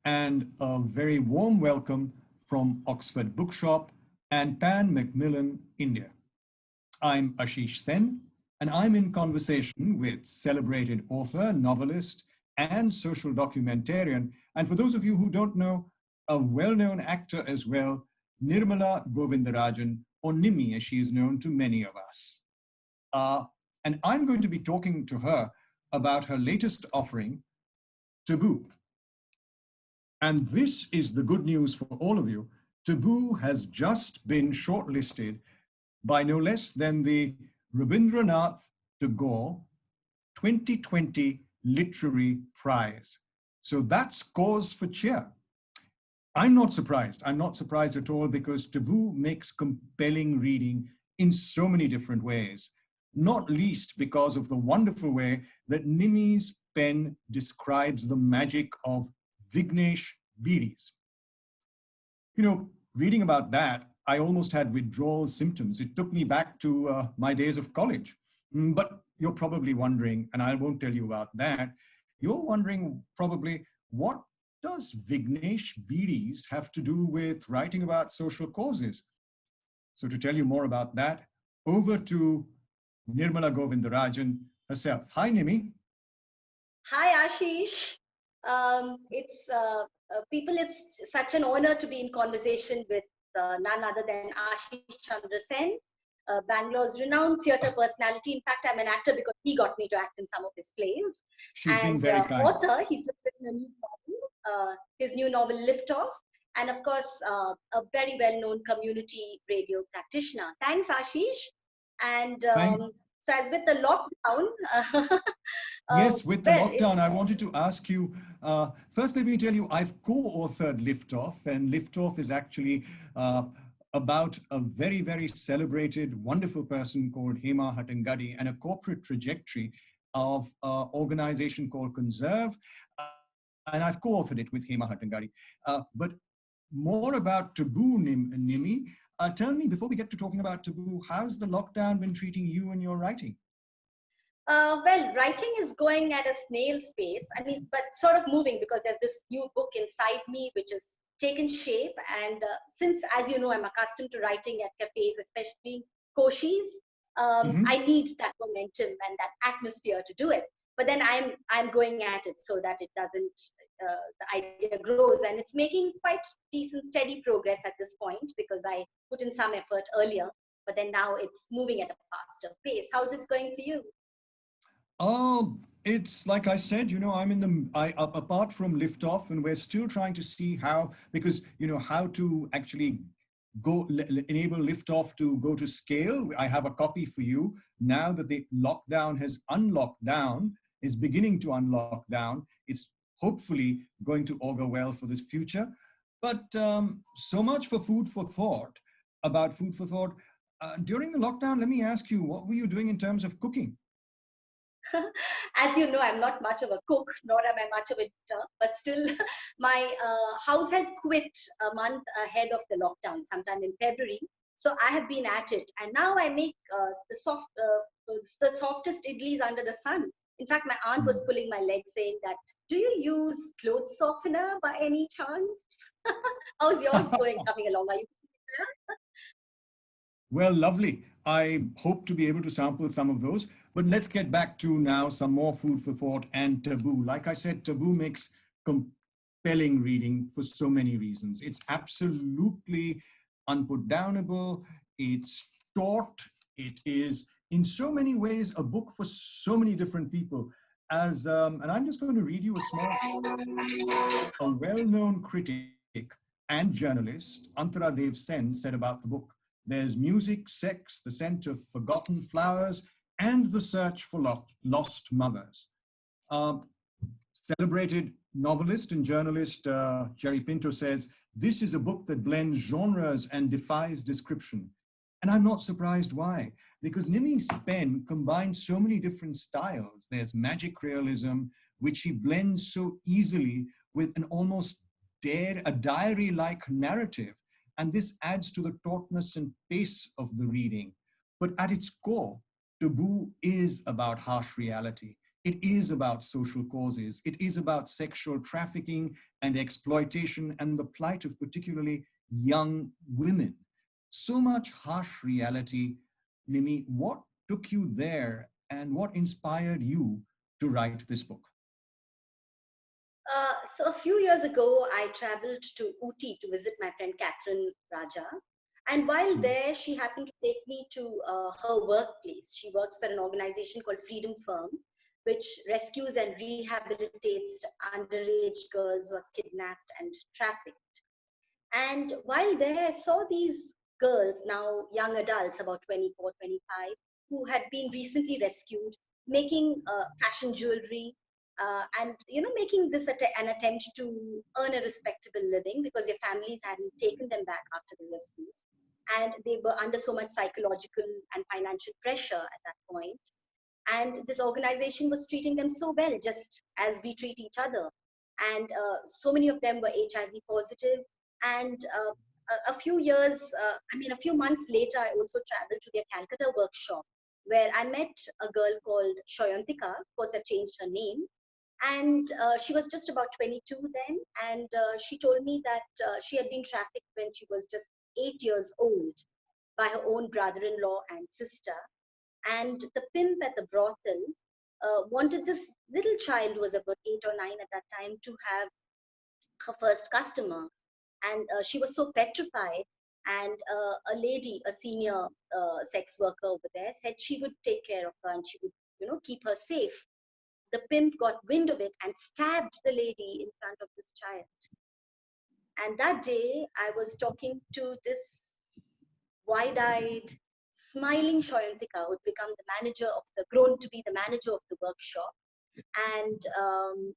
and a very warm welcome from Oxford Bookshop and Pan Macmillan, India. I'm Ashish Sen, and I'm in conversation with celebrated author, novelist, and social documentarian, and for those of you who don't know, a well-known actor as well, Nirmala Govindarajan, or Nimi as she is known to many of us. And I'm going to be talking to her about her latest offering, Taboo. And this is the good news for all of you. Taboo has just been shortlisted by no less than the Rabindranath Tagore 2020 Literary Prize. So that's cause for cheer. I'm not surprised. I'm not surprised at all because Taboo makes compelling reading in so many different ways, not least because of the wonderful way that Nimi's pen describes the magic of Vignesh Beedis. You know, reading about that, I almost had withdrawal symptoms. It took me back to my days of college. But you're probably wondering, and I won't tell you about that, you're wondering probably, what does Vignesh Beedis have to do with writing about social causes? So to tell you more about that, over to Nirmala Govindarajan herself. Hi, Nimi. Hi, Ashish. It's such an honor to be in conversation with none other than Ashish Chandra Sen, Bangalore's renowned theatre personality. In fact, I'm an actor because he got me to act in some of his plays. She's being And very kind. author, he's just written a new novel, his new novel, Lift Off. And of course, a very well-known community radio practitioner. Thanks, Ashish. And Thank so as with the lockdown, Yes, with the well, lockdown, I it's wanted to ask you, first let me tell you, I've co-authored Liftoff, and Liftoff is actually about a very, very celebrated, wonderful person called Hema Hattangadi and a corporate trajectory of an organization called Conserve, and I've co-authored it with Hema Hattangadi. But more about Taboo, Nimi. Tell me, before we get to talking about Taboo, how's the lockdown been treating you and your writing? well, writing is going at a snail's pace. I mean, but sort of moving because there's this new book inside me which has taken shape. And since, as you know, I'm accustomed to writing at cafes, especially Koshis, Mhm. I need that momentum and that atmosphere to do it. But then I'm going at it so that it doesn't, the idea grows, and it's making quite decent, steady progress at this point because I put in some effort earlier. But then now it's moving at a faster pace. How's it going for you? Oh, it's like I said, I'm in apart from liftoff, and we're still trying to see how, because, how to actually enable liftoff to go to scale. I have a copy for you now that the lockdown has unlocked down, is beginning to unlock down. It's hopefully going to augur well for this future. But so much for food for thought, about food for thought. During the lockdown, let me ask you, what were you doing in terms of cooking? As you know, I'm not much of a cook, nor am I much of a eater, but still, my house had quit a month ahead of the lockdown, sometime in February. So I have been at it, and now I make the softest idlis under the sun. In fact, my aunt was pulling my leg, saying that, "Do you use clothes softener by any chance?" How's yours going? Coming along? Are you? Well, lovely. I hope to be able to sample some of those. But let's get back to now some more food for thought and Taboo. Like I said, Taboo makes compelling reading for so many reasons. It's absolutely unputdownable. It's taut. It is, in so many ways, a book for so many different people. And I'm just going to read you a well-known critic and journalist, Antara Dev Sen, said about the book. There's music, sex, the scent of forgotten flowers, and the search for lost mothers. Uh, Celebrated novelist and journalist Jerry Pinto says, this is a book that blends genres and defies description. And I'm not surprised why, because Nimi's pen combines so many different styles. There's magic realism, which she blends so easily with an almost a diary-like narrative. And this adds to the tautness and pace of the reading. But at its core, Taboo is about harsh reality. It is about social causes. It is about sexual trafficking and exploitation and the plight of particularly young women. So much harsh reality. Nimi, what took you there and what inspired you to write this book? So a few years ago, I traveled to Uti to visit my friend Catherine Raja. And while Hmm. there, she happened to take me to her workplace. She works for an organization called Freedom Firm, which rescues and rehabilitates underage girls who are kidnapped and trafficked. And while there, I saw these girls, now young adults, about 24, 25, who had been recently rescued, making fashion jewelry, and making this an attempt to earn a respectable living because their families hadn't taken them back after the rescues, and they were under so much psychological and financial pressure at that point. And this organization was treating them so well, just as we treat each other. And so many of them were HIV positive. And a few years, a few months later, I also traveled to their Calcutta workshop, where I met a girl called Shoyantika. Of course, I changed her name. And she was just about 22 then. And she told me that she had been trafficked when she was just 8 years old by her own brother-in-law and sister. And the pimp at the brothel wanted this little child who was about 8 or 9 at that time to have her first customer. And she was so petrified. And a lady, a senior sex worker over there, said she would take care of her and she would, keep her safe. The pimp got wind of it and stabbed the lady in front of this child. And that day, I was talking to this wide-eyed, smiling Shoyantika, who'd become the manager of grown to be the manager of the workshop. And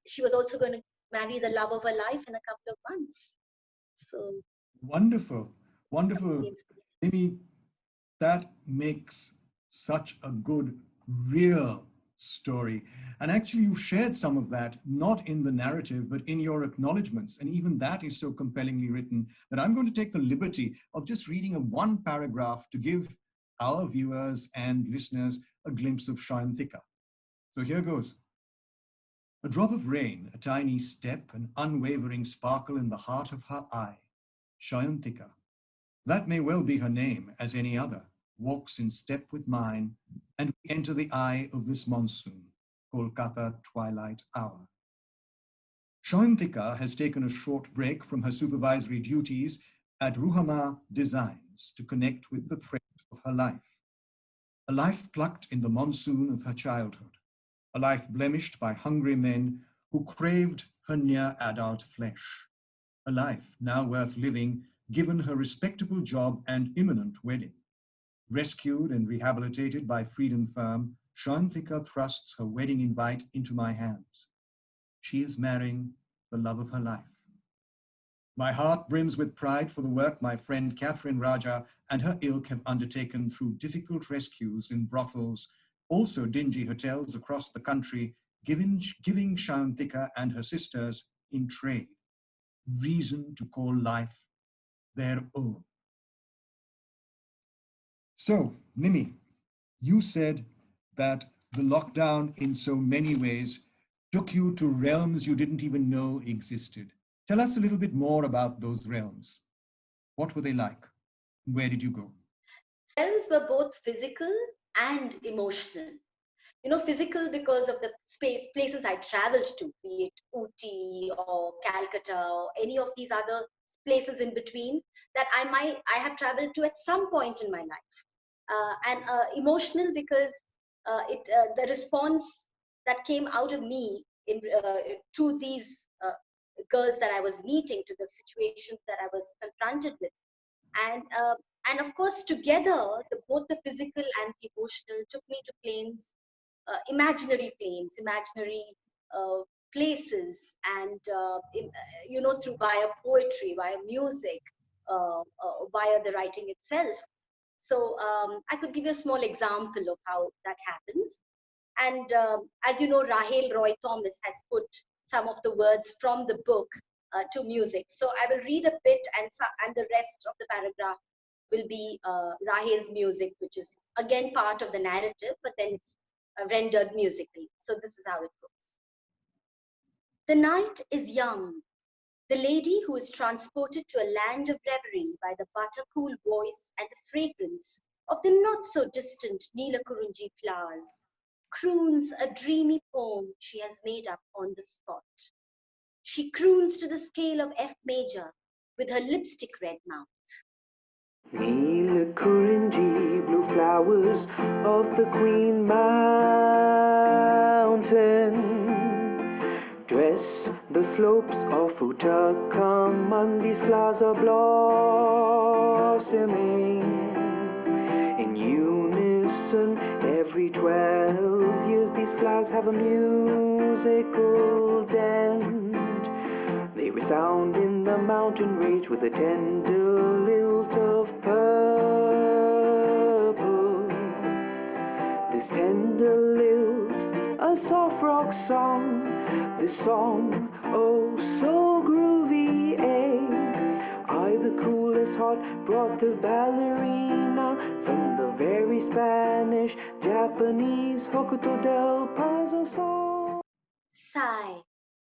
she was also going to marry the love of her life in a couple of months. So Wonderful, that was wonderful. the inspiration. Nimi, that makes such a good, real story. And actually, you've shared some of that, not in the narrative, but in your acknowledgements. And even that is so compellingly written that I'm going to take the liberty of just reading a one paragraph to give our viewers and listeners a glimpse of Shayantika. So here goes. A drop of rain, a tiny step, an unwavering sparkle in the heart of her eye. Shayantika. That may well be her name, as any other, walks in step with mine, and we enter the eye of this monsoon, Kolkata twilight hour. Shayantika has taken a short break from her supervisory duties at Ruhama Designs to connect with the thread of her life. A life plucked in the monsoon of her childhood, a life blemished by hungry men who craved her near adult flesh, a life now worth living given her respectable job and imminent wedding. Rescued and rehabilitated by Freedom Firm, Shantika thrusts her wedding invite into my hands. She is marrying the love of her life. My heart brims with pride for the work my friend Catherine Raja and her ilk have undertaken through difficult rescues in brothels, also dingy hotels across the country, giving Shantika and her sisters in trade reason to call life their own. So, Nimi, you said that the lockdown in so many ways took you to realms you didn't even know existed. Tell us a little bit more about those realms. What were they like? Where did you go? Realms were both physical and emotional. Physical because of the places I traveled to, be it Uti or Calcutta or any of these other places in between that I have traveled to at some point in my life. And emotional because the response that came out of me to these girls that I was meeting, to the situations that I was confronted with, and of course together, both the physical and the emotional took me to imaginary planes, imaginary uh, places, and through via poetry, via music, via the writing itself. So I could give you a small example of how that happens. And as you know, Rahel Roy Thomas has put some of the words from the book to music. So I will read a bit, and the rest of the paragraph will be Rahel's music, which is again part of the narrative, but then it's rendered musically. So this is how it goes. The night is young. The lady who is transported to a land of reverie by the butter-cool voice and the fragrance of the not-so-distant Neelakurunji flowers croons a dreamy poem she has made up on the spot. She croons to the scale of F major with her lipstick red mouth. Neelakurunji, blue flowers of the Queen Mountain, dress the slopes of Uttarakhand. These flowers are blossoming in unison every 12 years. These flowers have a musical dent. They resound in the mountain range with a tender lilt of purple. This tender lilt, a soft rock song. This song, oh so groovy, eh? I, the coolest heart, brought the ballerina from the very Spanish, Japanese Hokuto del Paso song. Sigh.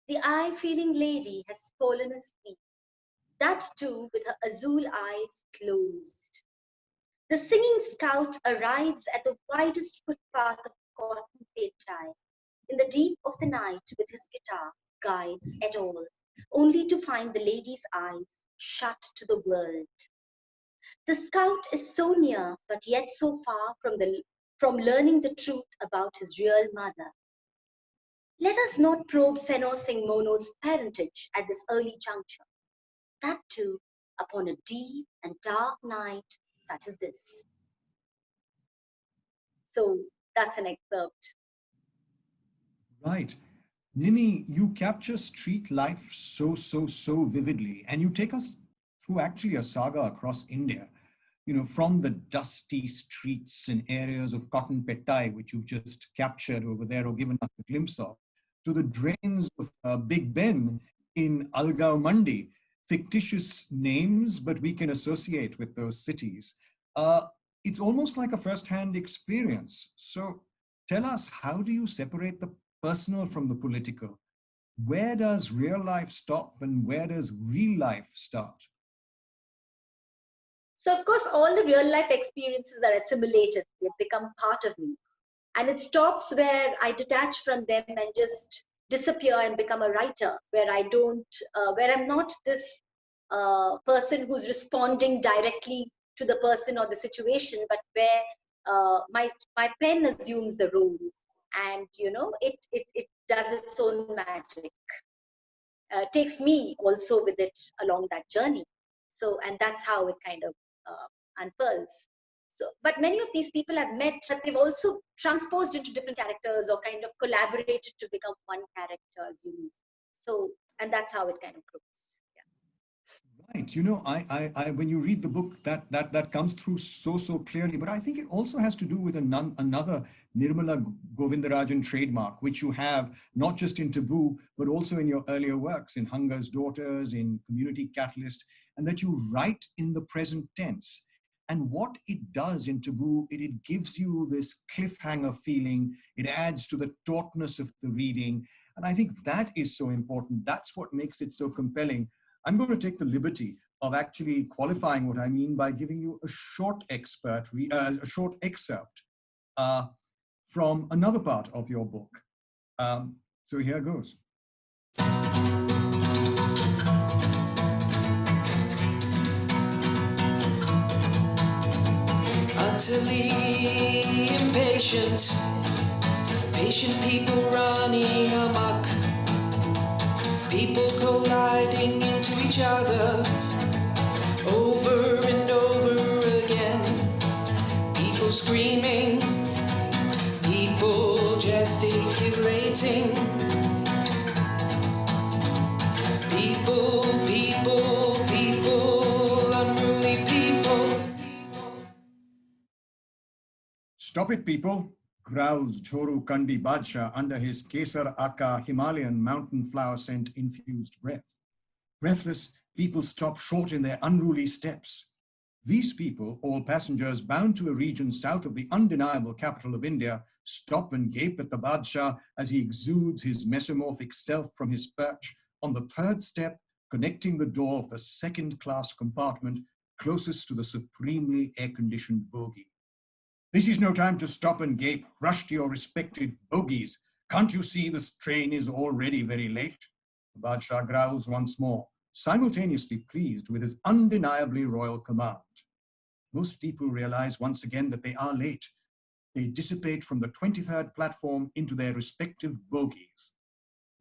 The eye-feeling lady has fallen asleep, that too with her azul eyes closed. The singing scout arrives at the widest footpath of Cotton Petai, in the deep of the night with his guitar, guides et al., only to find the lady's eyes shut to the world. The scout is so near, but yet so far from learning the truth about his real mother. Let us not probe Senor Singh Mono's parentage at this early juncture, that too upon a deep and dark night such as this. So that's an excerpt. Right. Nimi, you capture street life so vividly, and you take us through actually a saga across India, you know, from the dusty streets and areas of Cotton Petai, which you've just captured over there or given us a glimpse of, to the drains of Big Ben in Algaon Mandi, fictitious names, but we can associate with those cities. It's almost like a first-hand experience. So tell us, how do you separate the personal from the political? Where does real life stop and where does real life start? So of course, all the real life experiences are assimilated. They become part of me. And it stops where I detach from them and just disappear and become a writer, where I don't, where I'm not this person who's responding directly to the person or the situation, but where my pen assumes the role, and you know, it does its own magic. Takes me also with it along that journey. So, and that's how it kind of unfurls. So, but many of these people I've met, but they've also transposed into different characters or kind of collaborated to become one character, as you know. So, and that's how it kind of grows. Yeah. Right. You know, when you read the book, that comes through so clearly. But I think it also has to do with another Nirmala Govindarajan trademark, which you have not just in Taboo, but also in your earlier works, in Hunger's Daughters, in Community Catalyst, and that you write in the present tense. And what it does in Taboo, it gives you this cliffhanger feeling. It adds to the tautness of the reading. And I think that is so important. That's what makes it so compelling. I'm going to take the liberty of actually qualifying what I mean by giving you a short excerpt from another part of your book. So here goes. Utterly impatient, patient people running amok, people colliding into each other over and over again, people screaming, people gesticulating, people, unruly people. Stop it, people, growls Jhoru Kandi Badsha under his Kesar Aka Himalayan mountain flower scent infused breath. Breathless, people stop short in their unruly steps. These people, all passengers bound to a region south of the undeniable capital of India, stop and gape at the Badshah as he exudes his mesomorphic self from his perch on the third step connecting the door of the second-class compartment closest to the supremely air-conditioned bogie. This is no time to stop and gape. Rush to your respective bogies. Can't you see this train is already very late? The Badshah growls once more, simultaneously pleased with his undeniably royal command. Most people realize once again that they are late. They dissipate from the 23rd platform into their respective bogies.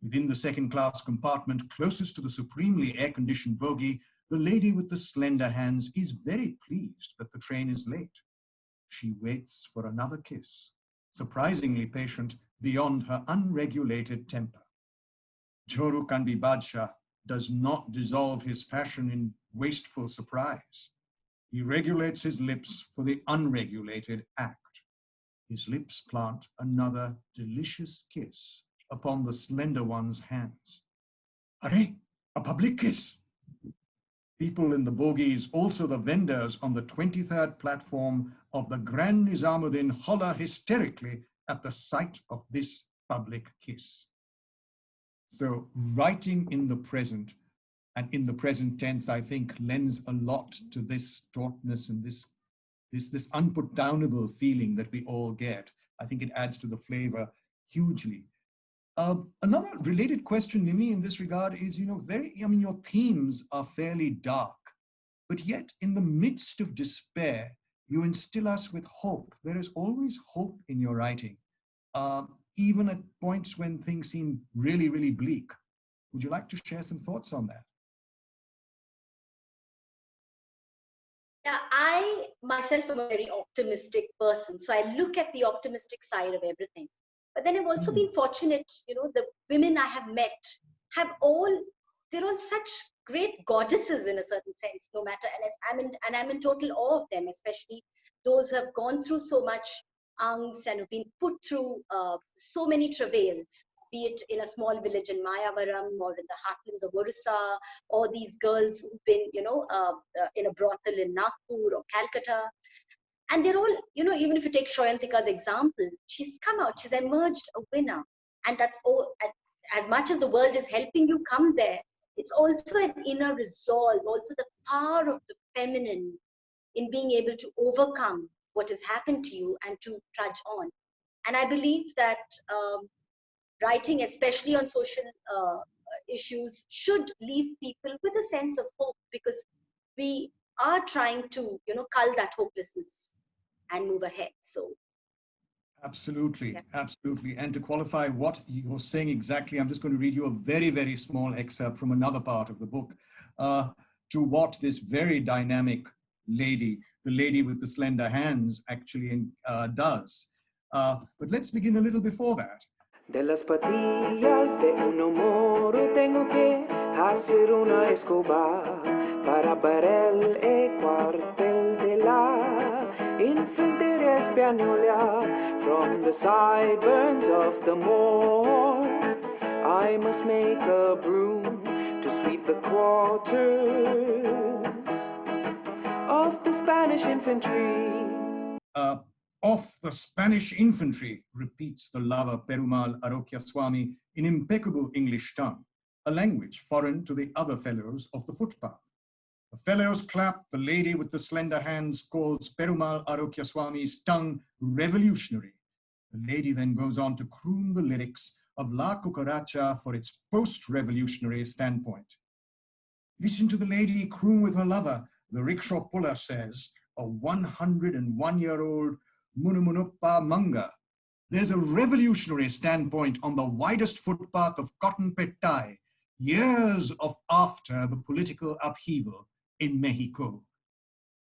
Within the second-class compartment closest to the supremely air-conditioned bogie, the lady with the slender hands is very pleased that the train is late. She waits for another kiss, surprisingly patient beyond her unregulated temper. Joru Kandi Badshah does not dissolve his passion in wasteful surprise. He regulates his lips for the unregulated act. His lips plant another delicious kiss upon the slender one's hands. Arre, a public kiss! People in the bogies, also the vendors on the 23rd platform of the Grand Nizamuddin, holler hysterically at the sight of this public kiss. So writing in the present, and in the present tense, I think lends a lot to this tautness and this unputdownable feeling that we all get. I think it adds to the flavor hugely. Another related question, Nimi, in this regard is, your themes are fairly dark, but yet in the midst of despair, you instill us with hope. There is always hope in your writing, even at points when things seem really, really bleak. Would you like to share some thoughts on that? Yeah, I myself am a very optimistic person. So I look at the optimistic side of everything. But then I've also been fortunate, the women I have met they're all such great goddesses in a certain sense, no matter, and I'm in total awe of them, especially those who have gone through so much angst and have been put through so many travails, be it in a small village in Mayavaram or in the heartlands of Orissa, or these girls who've been, in a brothel in Nagpur or Calcutta. And they're all, even if you take Shoyantika's example, she's come out, she's emerged a winner. And that's all, as much as the world is helping you come there, it's also an inner resolve, also the power of the feminine in being able to overcome what has happened to you and to trudge on. And I believe that writing, especially on social issues, should leave people with a sense of hope, because we are trying to, cull that hopelessness and move ahead. So absolutely, yeah. Absolutely. And to qualify what you're saying exactly, I'm just going to read you a very, very small excerpt from another part of the book to what this very dynamic lady, the lady with the slender hands, actually does. But let's begin a little before that. De las patillas de un moro tengo que hacer una escoba para barrer el cuartel de la infantería española. From the sideburns of the moor, I must make a broom to sweep the quarters of the Spanish infantry. Of the Spanish infantry, repeats the lover Perumal Arokyaswamy in impeccable English tongue, a language foreign to the other fellows of the footpath. The fellows clap, the lady with the slender hands calls Perumal Arokyaswamy's tongue revolutionary. The lady then goes on to croon the lyrics of La Cucaracha for its post-revolutionary standpoint. Listen to the lady croon with her lover, the rickshaw puller says, a 101-year-old Munumunuppa Manga. There's a revolutionary standpoint on the widest footpath of Cotton Pettai, years after the political upheaval in Mexico.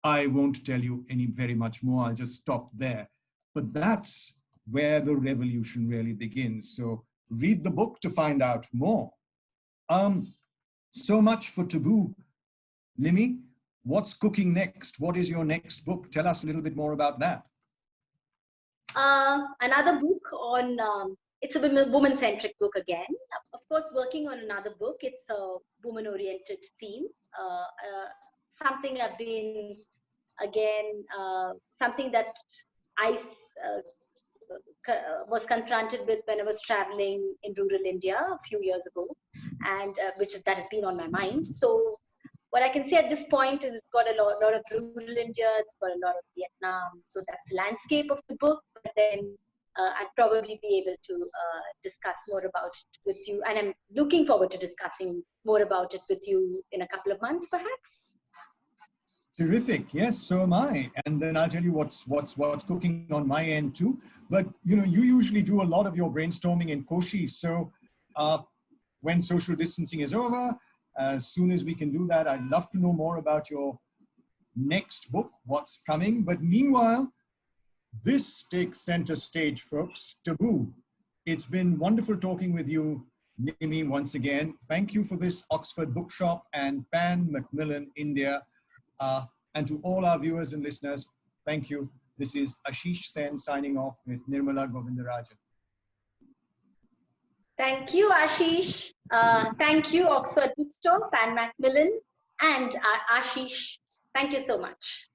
I won't tell you any very much more, I'll just stop there. But that's where the revolution really begins. So read the book to find out more. So much for Taboo. Nimi, what's cooking next? What is your next book? Tell us a little bit more about that. Another book on, it's a woman-centric book again. Of course, working on another book, it's a woman-oriented theme. Something I've been again, something that I was confronted with when I was traveling in rural India a few years ago, and that has been on my mind. So what I can say at this point is it's got a lot of rural India, it's got a lot of Vietnam. So that's the landscape of the book. But then I'd probably be able to discuss more about it with you. And I'm looking forward to discussing more about it with you in a couple of months, perhaps. Terrific. Yes, so am I. And then I'll tell you what's cooking on my end too. But you usually do a lot of your brainstorming in Koshi. So when social distancing is over, as soon as we can do that, I'd love to know more about your next book, what's coming. But meanwhile, this takes center stage, folks. Taboo. It's been wonderful talking with you, Nimi, once again. Thank you for this Oxford Bookshop and Pan Macmillan India. And to all our viewers and listeners, thank you. This is Ashish Sen signing off with Nirmala Govindarajan. Thank you, Ashish. Thank you, Oxford Bookstore, Pan Macmillan, and Ashish. Thank you so much.